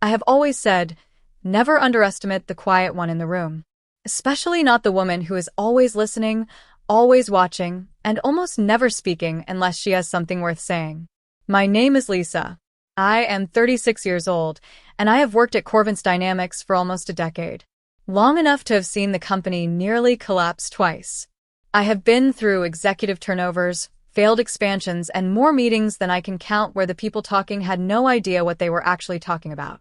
I have always said, never underestimate the quiet one in the room. Especially not the woman who is always listening, always watching, and almost never speaking unless she has something worth saying. My name is Lysa. I am 36 years old, and I have worked at Corvance Dynamics for almost a decade. Long enough to have seen the company nearly collapse twice. I have been through executive turnovers, failed expansions, and more meetings than I can count where the people talking had no idea what they were actually talking about.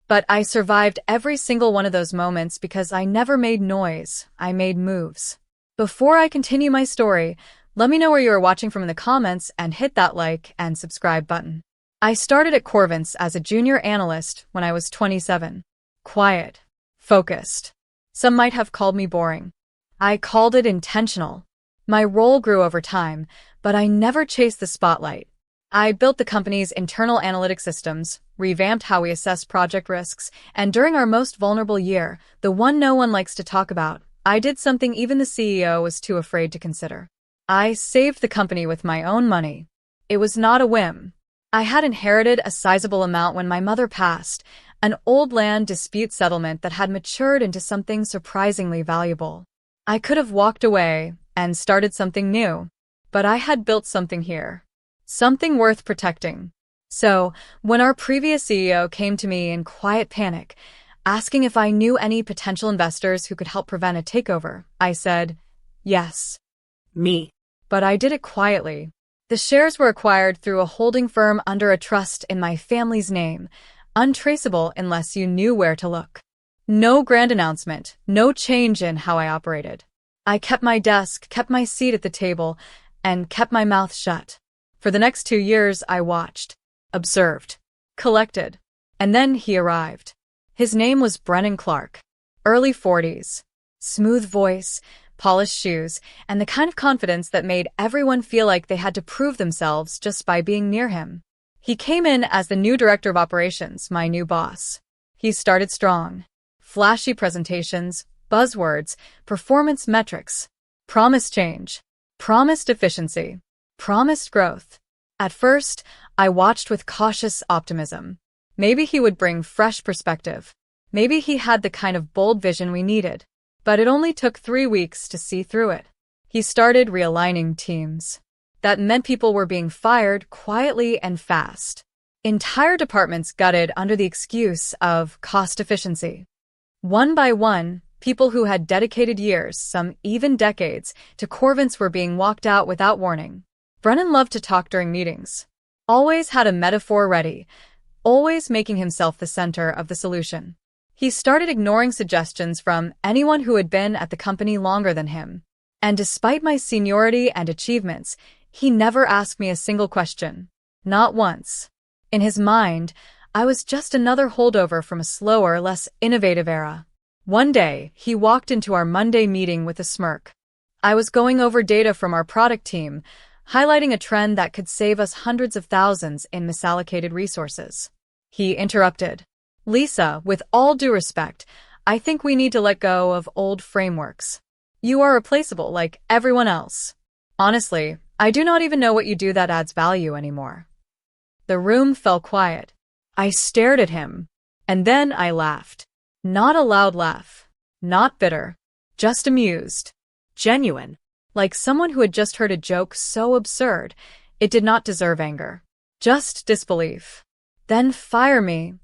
But I survived every single one of those moments because I never made noise, I made moves. Before I continue my story, let me know where you are watching from in the comments and hit that like and subscribe button. I started at Corvance as a junior analyst when I was 27. Quiet. Focused. Some might have called me boring. I called it intentional. My role grew over time, but I never chased the spotlight. I built the company's internal analytic systems, revamped how we assess project risks, and during our most vulnerable year, the one no one likes to talk about, I did something even the CEO was too afraid to consider. I saved the company with my own money. It was not a whim. I had inherited a sizable amount when my mother passed, an old land dispute settlement that had matured into something surprisingly valuable. I could have walked away and started something new, but I had built something here. Something worth protecting. So, when our previous CEO came to me in quiet panic, asking if I knew any potential investors who could help prevent a takeover, I said, yes. Me. But I did it quietly. The shares were acquired through a holding firm under a trust in my family's name, untraceable unless you knew where to look. No grand announcement, no change in how I operated. I kept my desk, kept my seat at the table, and kept my mouth shut. For the next 2 years, I watched, observed, collected. And then he arrived. His name was Brennan Clark. Early 40s. Smooth voice, polished shoes, and the kind of confidence that made everyone feel like they had to prove themselves just by being near him. He came in as the new director of operations, my new boss. He started strong. Flashy presentations, buzzwords, performance metrics. Promised change. Promised efficiency. Promised growth. At first, I watched with cautious optimism. Maybe he would bring fresh perspective. Maybe he had the kind of bold vision we needed. But it only took 3 weeks to see through it. He started realigning teams. That meant people were being fired quietly and fast. Entire departments gutted under the excuse of cost efficiency. One by one, people who had dedicated years, some even decades, to Corvance were being walked out without warning. Brennan loved to talk during meetings. Always had a metaphor ready. Always making himself the center of the solution. He started ignoring suggestions from anyone who had been at the company longer than him. And despite my seniority and achievements, he never asked me a single question. Not once. In his mind, I was just another holdover from a slower, less innovative era. One day, he walked into our Monday meeting with a smirk. I was going over data from our product team, highlighting a trend that could save us hundreds of thousands in misallocated resources. He interrupted. Lysa, with all due respect, I think we need to let go of old frameworks. You are replaceable like everyone else. Honestly, I do not even know what you do that adds value anymore. The room fell quiet. I stared at him, and then I laughed. Not a loud laugh. Not bitter. Just amused. Genuine. Like someone who had just heard a joke so absurd, it did not deserve anger. Just disbelief. Then fire me,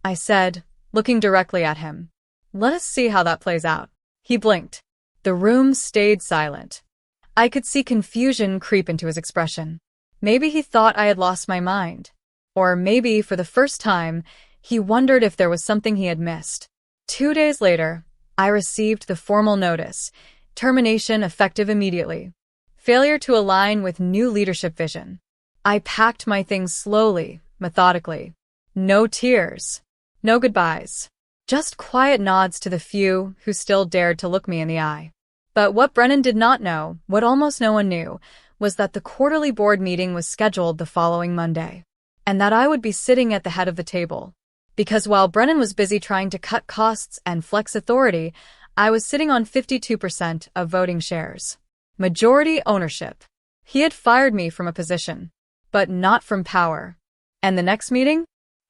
I said, looking directly at him. Let us see how that plays out. He blinked. The room stayed silent. I could see confusion creep into his expression. Maybe he thought I had lost my mind. Or maybe, for the first time, he wondered if there was something he had missed. 2 days later, I received the formal notice. Termination effective immediately. Failure to align with new leadership vision. I packed my things slowly, methodically. No tears. No goodbyes. Just quiet nods to the few who still dared to look me in the eye. But what Brennan did not know, what almost no one knew, was that the quarterly board meeting was scheduled the following Monday. And that I would be sitting at the head of the table. Because while Brennan was busy trying to cut costs and flex authority, I was sitting on 52% of voting shares. Majority ownership. He had fired me from a position, but not from power. And the next meeting?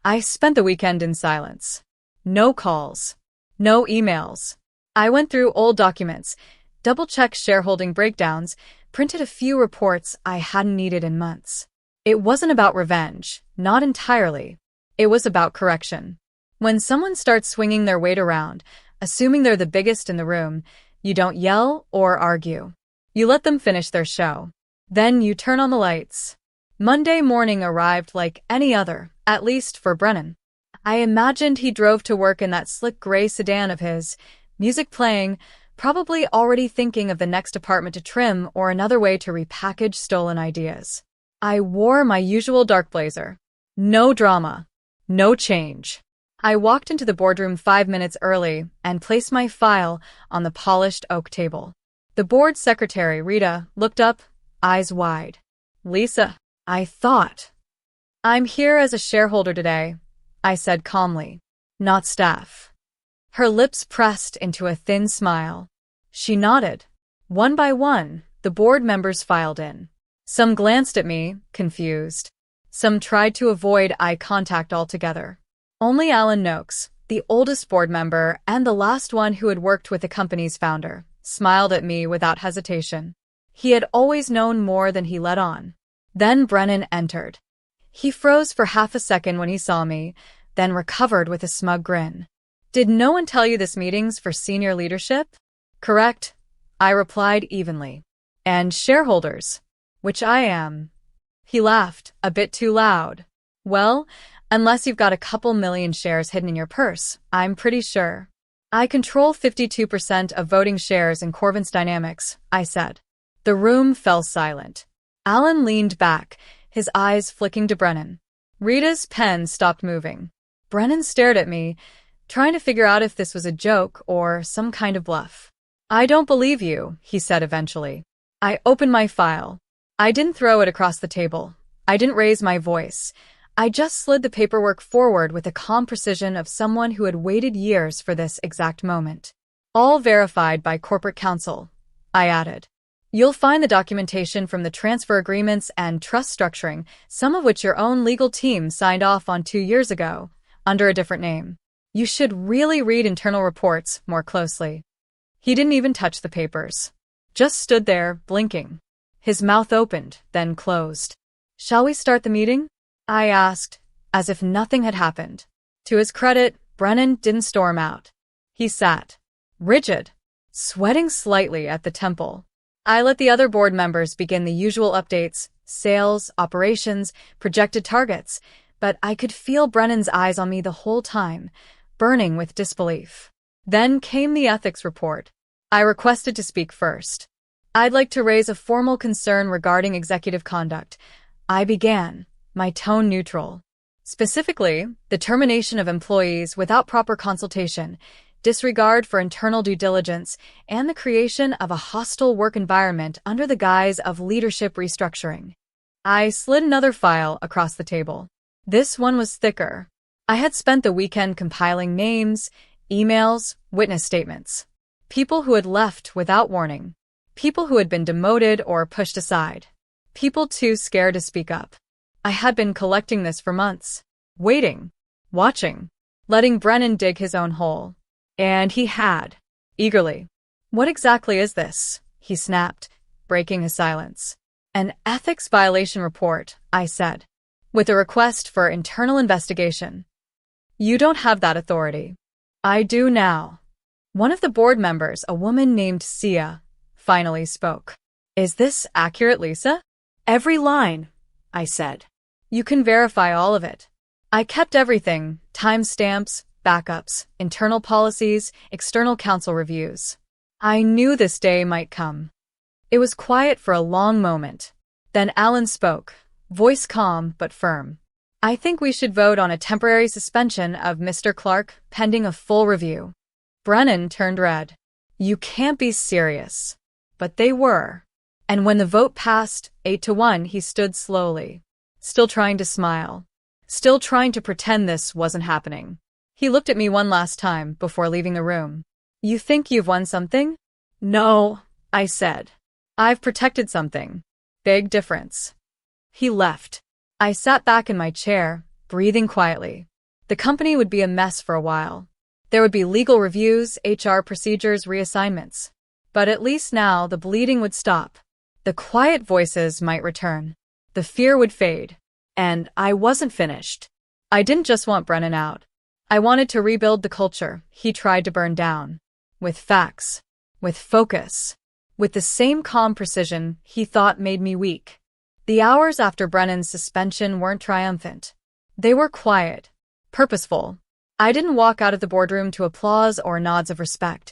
I spent the weekend in silence. No calls. No emails. I went through old documents, double-checked shareholding breakdowns, printed a few reports I hadn't needed in months. It wasn't about revenge, not entirely. It was about correction. When someone starts swinging their weight around, assuming they're the biggest in the room, you don't yell or argue. You let them finish their show. Then you turn on the lights. Monday morning arrived like any other, at least for Brennan. I imagined he drove to work in that slick gray sedan of his, music playing, probably already thinking of the next apartment to trim or another way to repackage stolen ideas. I wore my usual dark blazer. No drama. No change. I walked into the boardroom 5 minutes early and placed my file on the polished oak table. The board secretary, Rita, looked up, eyes wide. "Lysa," I thought. "I'm here as a shareholder today," I said calmly. "Not staff." Her lips pressed into a thin smile. She nodded. One by one, the board members filed in. Some glanced at me, confused. Some tried to avoid eye contact altogether. Only Alan Noakes, the oldest board member and the last one who had worked with the company's founder, smiled at me without hesitation. He had always known more than he let on. Then Brennan entered. He froze for half a second when he saw me, then recovered with a smug grin. "Did no one tell you this meeting's for senior leadership?" "Correct," I replied evenly. "And shareholders, which I am." He laughed, a bit too loud. "Well, unless you've got a couple million shares hidden in your purse, I'm pretty sure." "I control 52% of voting shares in Corvin's Dynamics," I said. The room fell silent. Alan leaned back, his eyes flicking to Brennan. Rita's pen stopped moving. Brennan stared at me, trying to figure out if this was a joke or some kind of bluff. "I don't believe you," he said eventually. I opened my file. I didn't throw it across the table. I didn't raise my voice. I just slid the paperwork forward with the calm precision of someone who had waited years for this exact moment. "All verified by corporate counsel," I added. "You'll find the documentation from the transfer agreements and trust structuring, some of which your own legal team signed off on 2 years ago, under a different name. You should really read internal reports more closely." He didn't even touch the papers. Just stood there, blinking. His mouth opened, then closed. "Shall we start the meeting?" I asked, as if nothing had happened. To his credit, Brennan didn't storm out. He sat, rigid, sweating slightly at the temple. I let the other board members begin the usual updates, sales, operations, projected targets, but I could feel Brennan's eyes on me the whole time, burning with disbelief. Then came the ethics report. I requested to speak first. "I'd like to raise a formal concern regarding executive conduct." I began, my tone neutral. "Specifically, the termination of employees without proper consultation, disregard for internal due diligence, and the creation of a hostile work environment under the guise of leadership restructuring." I slid another file across the table. This one was thicker. I had spent the weekend compiling names, emails, witness statements. People who had left without warning. People who had been demoted or pushed aside. People too scared to speak up. I had been collecting this for months. Waiting. Watching. Letting Brennan dig his own hole. And he had. Eagerly. "What exactly is this?" he snapped, breaking his silence. "An ethics violation report," I said, "with a request for internal investigation." "You don't have that authority." "I do now." One of the board members, a woman named Sia, finally spoke. "Is this accurate, Lysa?" "Every line," I said. "You can verify all of it." I kept everything, timestamps, backups, internal policies, external counsel reviews. I knew this day might come. It was quiet for a long moment. Then Alan spoke, voice calm but firm. "I think we should vote on a temporary suspension of Mr. Clark pending a full review." Brennan turned red. "You can't be serious." But they were. And when the vote passed, 8-1, he stood slowly, still trying to smile, still trying to pretend this wasn't happening. He looked at me one last time before leaving the room. "You think you've won something?" "No," I said. "I've protected something. Big difference." He left. I sat back in my chair, breathing quietly. The company would be a mess for a while. There would be legal reviews, HR procedures, reassignments. But at least now the bleeding would stop. The quiet voices might return. The fear would fade. And I wasn't finished. I didn't just want Brennan out. I wanted to rebuild the culture he tried to burn down. With facts. With focus. With the same calm precision he thought made me weak. The hours after Brennan's suspension weren't triumphant. They were quiet. Purposeful. I didn't walk out of the boardroom to applause or nods of respect.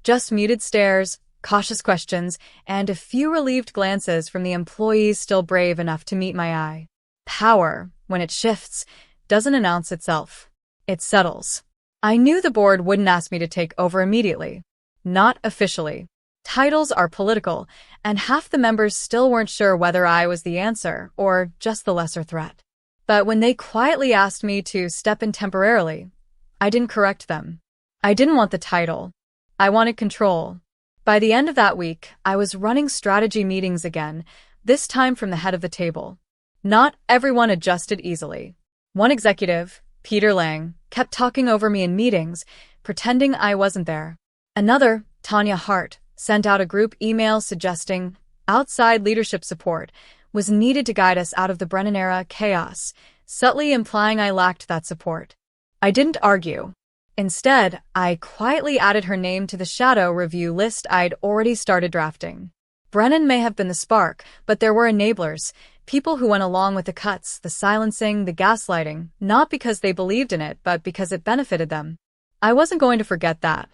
Just muted stares, cautious questions, and a few relieved glances from the employees still brave enough to meet my eye. Power, when it shifts, doesn't announce itself. It settles. I knew the board wouldn't ask me to take over immediately. Not officially. Titles are political, and half the members still weren't sure whether I was the answer or just the lesser threat. But when they quietly asked me to step in temporarily, I didn't correct them. I didn't want the title. I wanted control. By the end of that week, I was running strategy meetings again, this time from the head of the table. Not everyone adjusted easily. One executive, Peter Lang, kept talking over me in meetings, pretending I wasn't there. Another, Tanya Hart, sent out a group email suggesting outside leadership support was needed to guide us out of the Brennan-era chaos, subtly implying I lacked that support. I didn't argue. Instead, I quietly added her name to the shadow review list I'd already started drafting. Brennan may have been the spark, but there were enablers, people who went along with the cuts, the silencing, the gaslighting, not because they believed in it, but because it benefited them. I wasn't going to forget that.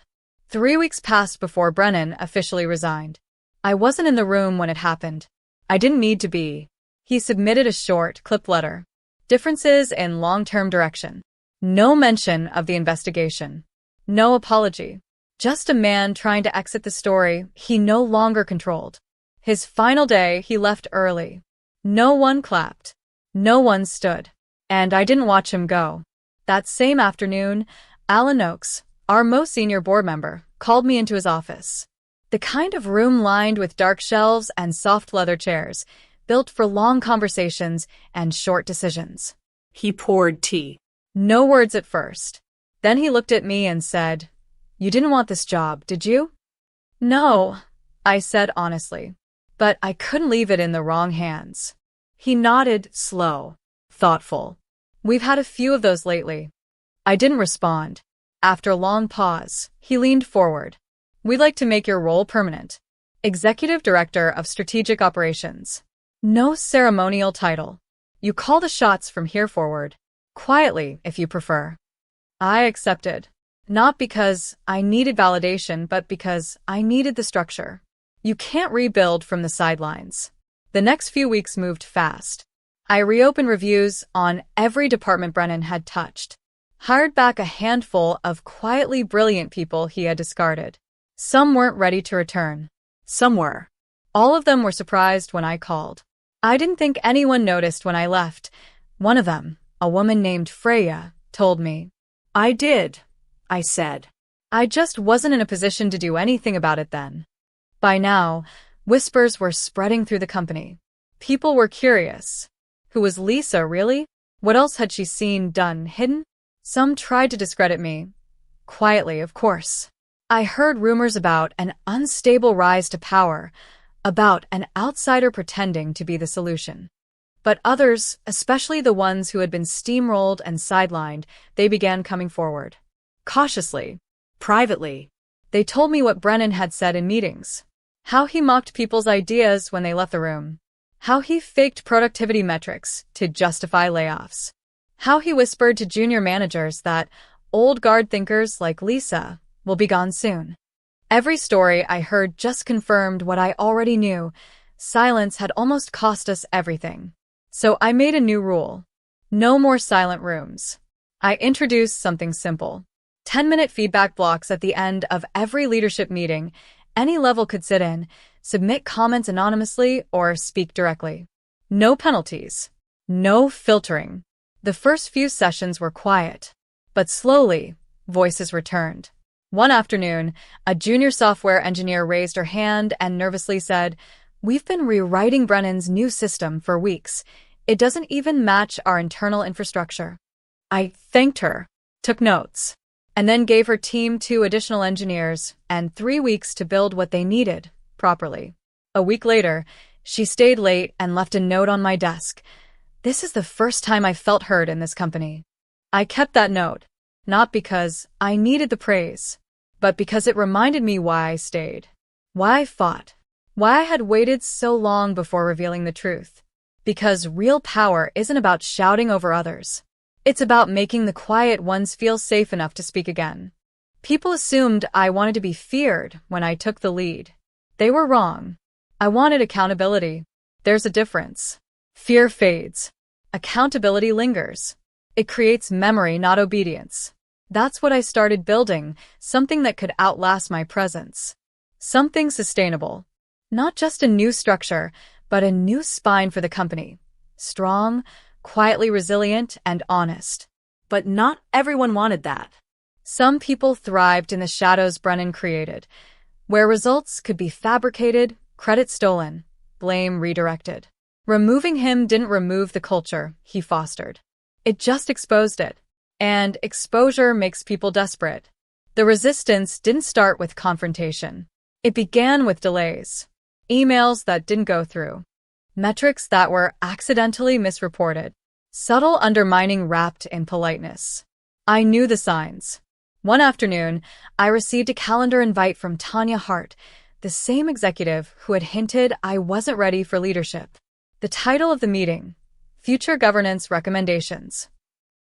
3 weeks passed before Brennan officially resigned. I wasn't in the room when it happened. I didn't need to be. He submitted a short, clipped letter. Differences in long-term direction. No mention of the investigation. No apology. Just a man trying to exit the story he no longer controlled. His final day, he left early. No one clapped. No one stood. And I didn't watch him go. That same afternoon, Alan Oakes, our most senior board member, called me into his office. The kind of room lined with dark shelves and soft leather chairs, built for long conversations and short decisions. He poured tea. No words at first. Then he looked at me and said, "You didn't want this job, did you?" "No," I said honestly. But I couldn't leave it in the wrong hands. He nodded, slow, thoughtful. "We've had a few of those lately." I didn't respond. After a long pause, he leaned forward. "We'd like to make your role permanent. Executive Director of Strategic Operations. No ceremonial title. You call the shots from here forward. Quietly, if you prefer." I accepted. Not because I needed validation, but because I needed the structure. You can't rebuild from the sidelines. The next few weeks moved fast. I reopened reviews on every department Brennan had touched. Hired back a handful of quietly brilliant people he had discarded. Some weren't ready to return. Some were. All of them were surprised when I called. I didn't think anyone noticed when I left. One of them, a woman named Freya, told me. "I did," I said. I just wasn't in a position to do anything about it then. By now, whispers were spreading through the company. People were curious. Who was Lysa, really? What else had she seen, done, hidden? Some tried to discredit me. Quietly, of course. I heard rumors about an unstable rise to power, about an outsider pretending to be the solution. But others, especially the ones who had been steamrolled and sidelined, they began coming forward. Cautiously. Privately. They told me what Brennan had said in meetings. How he mocked people's ideas when they left the room. How he faked productivity metrics to justify layoffs. How he whispered to junior managers that old guard thinkers like Lysa will be gone soon. Every story I heard just confirmed what I already knew. Silence had almost cost us everything. So I made a new rule. No more silent rooms. I introduced something simple. 10-minute feedback blocks at the end of every leadership meeting. Any level could sit in, submit comments anonymously, or speak directly. No penalties. No filtering. The first few sessions were quiet. But slowly, voices returned. One afternoon, a junior software engineer raised her hand and nervously said, "We've been rewriting Brennan's new system for weeks. It doesn't even match our internal infrastructure." I thanked her, took notes, and then gave her team 2 additional engineers and 3 weeks to build what they needed properly. A week later, she stayed late and left a note on my desk. This is the first time I felt heard in this company. I kept that note, not because I needed the praise, but because it reminded me why I stayed, why I fought, why I had waited so long before revealing the truth. Because real power isn't about shouting over others. It's about making the quiet ones feel safe enough to speak again. People assumed I wanted to be feared when I took the lead. They were wrong. I wanted accountability. There's a difference. Fear fades. Accountability lingers. It creates memory, not obedience. That's what I started building, something that could outlast my presence. Something sustainable. Not just a new structure, but a new spine for the company. Strong, quietly resilient, and honest. But not everyone wanted that. Some people thrived in the shadows Brennan created, where results could be fabricated, credit stolen, blame redirected. Removing him didn't remove the culture he fostered. It just exposed it. And exposure makes people desperate. The resistance didn't start with confrontation. It began with delays. Emails that didn't go through. Metrics that were accidentally misreported. Subtle undermining wrapped in politeness. I knew the signs. One afternoon, I received a calendar invite from Tanya Hart, the same executive who had hinted I wasn't ready for leadership. The title of the meeting, Future Governance Recommendations.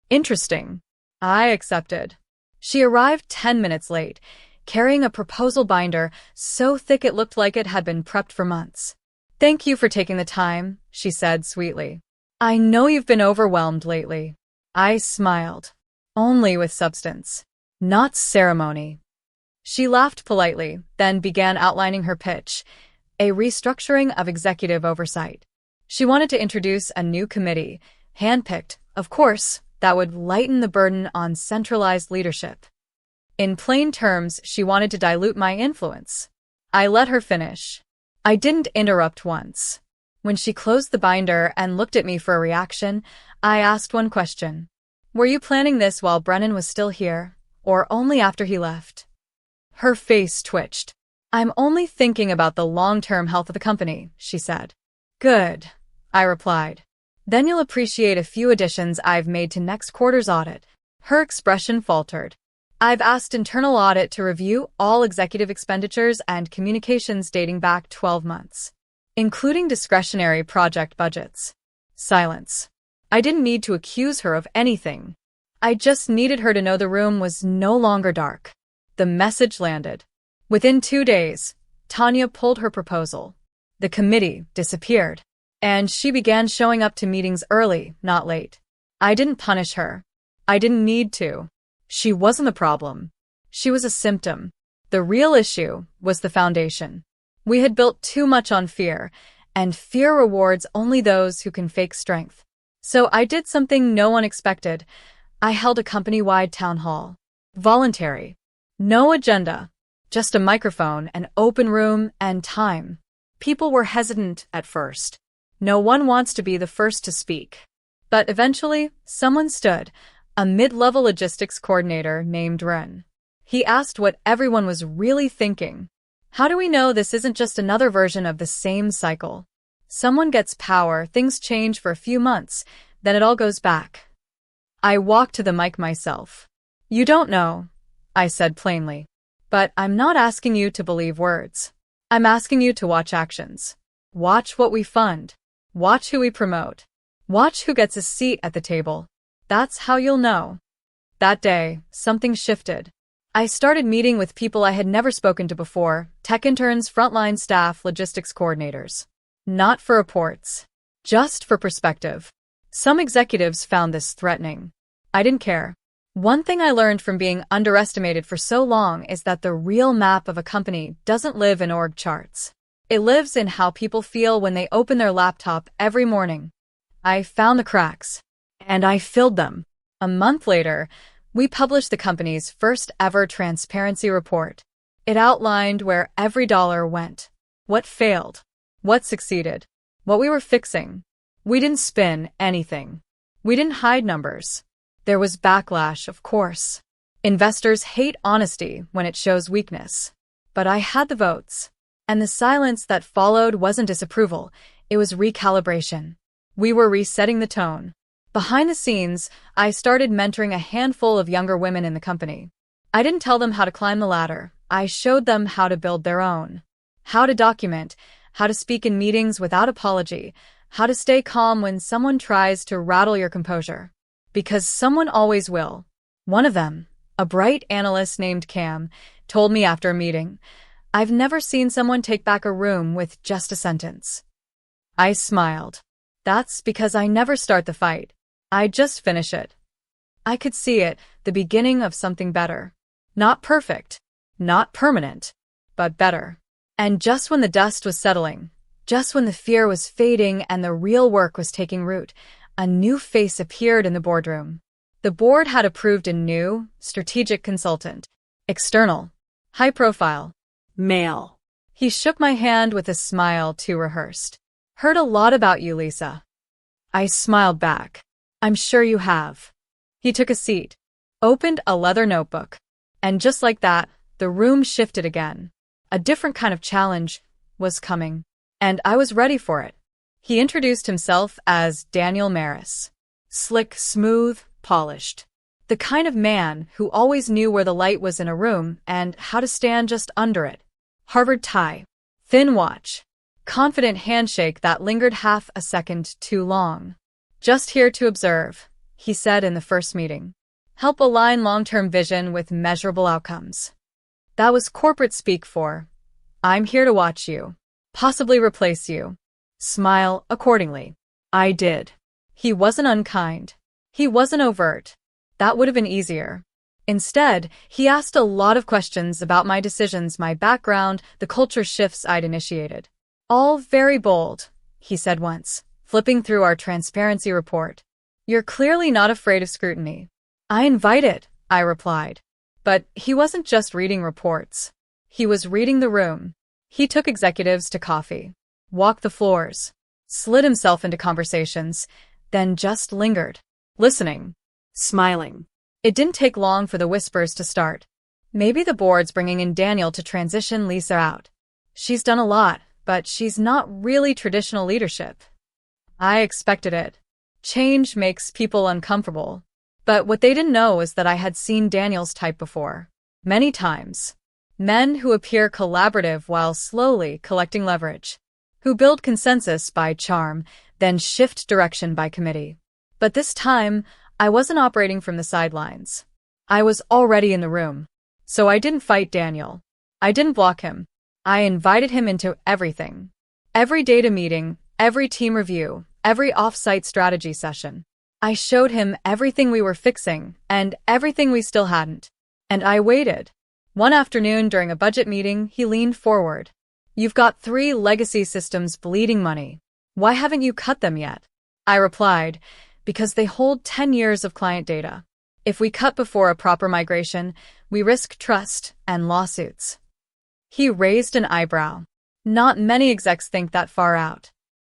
Interesting. I accepted. She arrived 10 minutes late, carrying a proposal binder so thick it looked like it had been prepped for months. Thank you for taking the time, she said sweetly. I know you've been overwhelmed lately. I smiled. Only with substance, not ceremony. She laughed politely, then began outlining her pitch, a restructuring of executive oversight. She wanted to introduce a new committee, handpicked, of course, that would lighten the burden on centralized leadership. In plain terms, she wanted to dilute my influence. I let her finish. I didn't interrupt once. When she closed the binder and looked at me for a reaction, I asked one question. Were you planning this while Brennan was still here, or only after he left? Her face twitched. I'm only thinking about the long-term health of the company, she said. Good, I replied. Then you'll appreciate a few additions I've made to next quarter's audit. Her expression faltered. I've asked internal audit to review all executive expenditures and communications dating back 12 months, including discretionary project budgets. Silence. I didn't need to accuse her of anything. I just needed her to know the room was no longer dark. The message landed. Within 2 days, Tanya pulled her proposal. The committee disappeared, and she began showing up to meetings early, not late. I didn't punish her. I didn't need to. She wasn't the problem. She was a symptom. The real issue was the foundation. We had built too much on fear, and fear rewards only those who can fake strength. So I did something no one expected. I held a company-wide town hall. Voluntary. No agenda. Just a microphone, an open room, and time. People were hesitant at first. No one wants to be the first to speak. But eventually, someone stood, a mid-level logistics coordinator named Ren. He asked what everyone was really thinking. How do we know this isn't just another version of the same cycle? Someone gets power, things change for a few months, then it all goes back. I walked to the mic myself. You don't know, I said plainly. But I'm not asking you to believe words. I'm asking you to watch actions. Watch what we fund. Watch who we promote. Watch who gets a seat at the table. That's how you'll know. That day, something shifted. I started meeting with people I had never spoken to before, tech interns, frontline staff, logistics coordinators. Not for reports. Just for perspective. Some executives found this threatening. I didn't care. One thing I learned from being underestimated for so long is that the real map of a company doesn't live in org charts. It lives in how people feel when they open their laptop every morning. I found the cracks. And I filled them. A month later, we published the company's first ever transparency report. It outlined where every dollar went, what failed, what succeeded, what we were fixing. We didn't spin anything. We didn't hide numbers. There was backlash, of course. Investors hate honesty when it shows weakness. But I had the votes. And the silence that followed wasn't disapproval, it was recalibration. We were resetting the tone. Behind the scenes, I started mentoring a handful of younger women in the company. I didn't tell them how to climb the ladder, I showed them how to build their own. How to document, how to speak in meetings without apology, how to stay calm when someone tries to rattle your composure. Because someone always will. One of them, a bright analyst named Cam, told me after a meeting, "I've never seen someone take back a room with just a sentence." I smiled. That's because I never start the fight. I just finish it. I could see it, the beginning of something better. Not perfect, not permanent, but better. And just when the dust was settling, just when the fear was fading and the real work was taking root, a new face appeared in the boardroom. The board had approved a new, strategic consultant. External. High profile. Male. He shook my hand with a smile too rehearsed. "Heard a lot about you, Lysa." I smiled back. "I'm sure you have." He took a seat, opened a leather notebook, and just like that, the room shifted again. A different kind of challenge was coming, and I was ready for it. He introduced himself as Daniel Maris. Slick, smooth, polished. The kind of man who always knew where the light was in a room and how to stand just under it. Harvard tie, thin watch, confident handshake that lingered half a second too long. "Just here to observe," he said in the first meeting. "Help align long-term vision with measurable outcomes." That was corporate speak for, "I'm here to watch you, possibly replace you. Smile accordingly." I did. He wasn't unkind. He wasn't overt. That would have been easier. Instead, he asked a lot of questions about my decisions, my background, the culture shifts I'd initiated. "All very bold," he said once, flipping through our transparency report. "You're clearly not afraid of scrutiny." "I invite it," I replied. But he wasn't just reading reports. He was reading the room. He took executives to coffee, walked the floors, slid himself into conversations, then just lingered, listening, smiling. It didn't take long for the whispers to start. "Maybe the board's bringing in Daniel to transition Lysa out. She's done a lot, but she's not really traditional leadership." I expected it. Change makes people uncomfortable. But what they didn't know is that I had seen Daniel's type before. Many times. Men who appear collaborative while slowly collecting leverage. Who build consensus by charm, then shift direction by committee. But this time, I wasn't operating from the sidelines. I was already in the room. So I didn't fight Daniel. I didn't block him. I invited him into everything. Every data meeting, every team review, every off-site strategy session. I showed him everything we were fixing and everything we still hadn't. And I waited. One afternoon during a budget meeting, he leaned forward. "You've got 3 legacy systems bleeding money. Why haven't you cut them yet?" I replied, "Because they hold 10 years of client data. If we cut before a proper migration, we risk trust and lawsuits." He raised an eyebrow. Not many execs think that far out.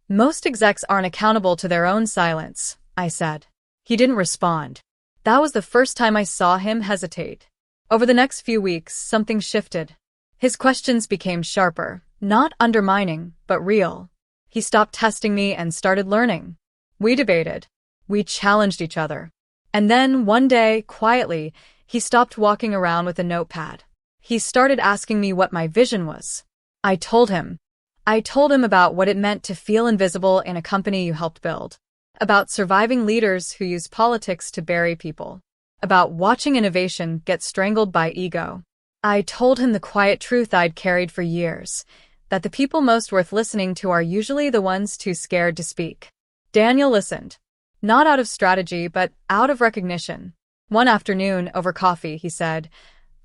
"Most execs aren't accountable to their own silence," I said. He didn't respond. That was the first time I saw him hesitate. Over the next few weeks, something shifted. His questions became sharper, not undermining, but real. He stopped testing me and started learning. We debated. We challenged each other. And then, one day, quietly, he stopped walking around with a notepad. He started asking me what my vision was. I told him. I told him about what it meant to feel invisible in a company you helped build. About surviving leaders who use politics to bury people. About watching innovation get strangled by ego. I told him the quiet truth I'd carried for years, that the people most worth listening to are usually the ones too scared to speak. Daniel listened. Not out of strategy, but out of recognition. One afternoon, over coffee, he said,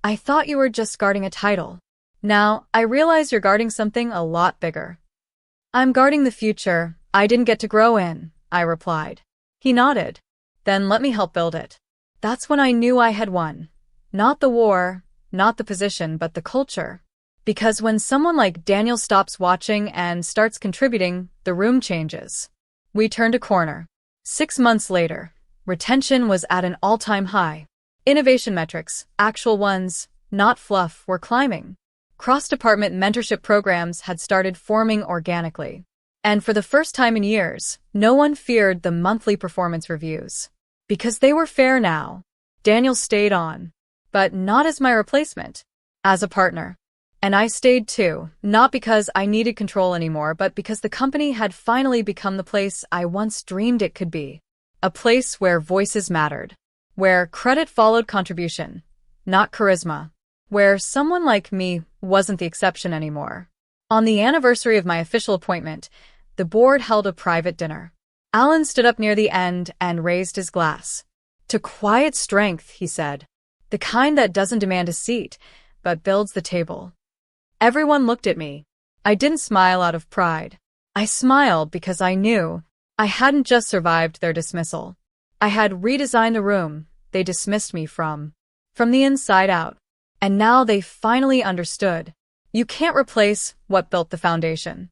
"I thought you were just guarding a title. Now, I realize you're guarding something a lot bigger." "I'm guarding the future I didn't get to grow in," I replied. He nodded. "Then let me help build it." That's when I knew I had won. Not the war, not the position, but the culture. Because when someone like Daniel stops watching and starts contributing, the room changes. We turned a corner. 6 months later, Retention was at an all-time high. Innovation metrics, actual ones, not fluff, were climbing. Cross-department mentorship programs had started forming organically. And for the first time in years, no one feared the monthly performance reviews. Because they were fair now. Daniel stayed on. But not as my replacement. As a partner. And I stayed too, not because I needed control anymore, but because the company had finally become the place I once dreamed it could be. A place where voices mattered. Where credit followed contribution, not charisma. Where someone like me wasn't the exception anymore. On the anniversary of my official appointment, the board held a private dinner. Alan stood up near the end and raised his glass. To quiet strength, he said. The kind that doesn't demand a seat, but builds the table. Everyone looked at me. I didn't smile out of pride. I smiled because I knew I hadn't just survived their dismissal. I had redesigned the room they dismissed me from the inside out. And now they finally understood. You can't replace what built the foundation.